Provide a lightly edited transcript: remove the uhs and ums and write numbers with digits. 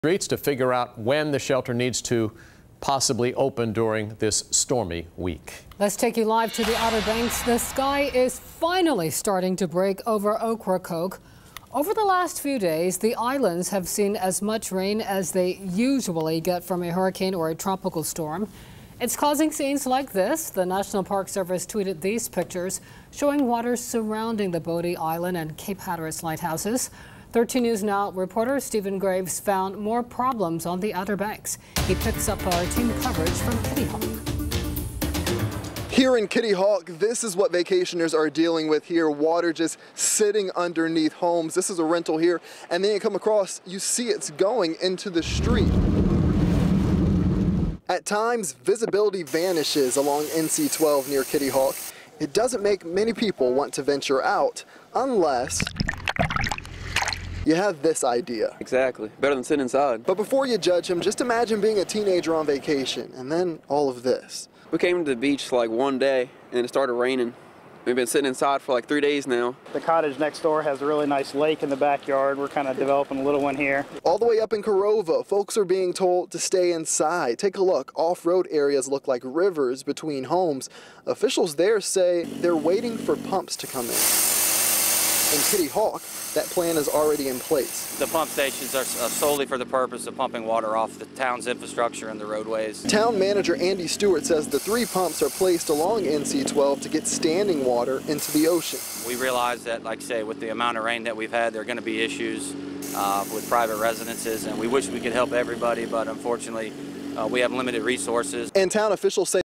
Streets to figure out when the shelter needs to possibly open during this stormy week. Let's take you live to the Outer Banks. The sky is finally starting to break over Ocracoke. Over the last few days, the islands have seen as much rain as they usually get from a hurricane or a tropical storm. It's causing scenes like this. The National Park Service tweeted these pictures showing water surrounding the Bodie Island and Cape Hatteras lighthouses. 13 News Now reporter Stephen Graves found more problems on the Outer Banks. He picks up our team coverage from Kitty Hawk. Here in Kitty Hawk, this is what vacationers are dealing with here. Water just sitting underneath homes. This is a rental here, and then you come across, you see it's going into the street. At times, visibility vanishes along NC 12 near Kitty Hawk. It doesn't make many people want to venture out unless you have this idea. Exactly. Better than sitting inside. But before you judge him, just imagine being a teenager on vacation and then all of this. We came to the beach like one day and it started raining. We've been sitting inside for like 3 days now. The cottage next door has a really nice lake in the backyard. We're kind of developing a little one here. All the way up in Corova, folks are being told to stay inside. Take a look. Off-road areas look like rivers between homes. Officials there say they're waiting for pumps to come in. In Kitty Hawk, that plan is already in place. The pump stations are solely for the purpose of pumping water off the town's infrastructure and the roadways. Town manager Andy Stewart says the 3 pumps are placed along NC 12 to get standing water into the ocean. We realize that, like I say, with the amount of rain that we've had, there are going to be issues with private residences, and we wish we could help everybody, but unfortunately, we have limited resources. And town officials say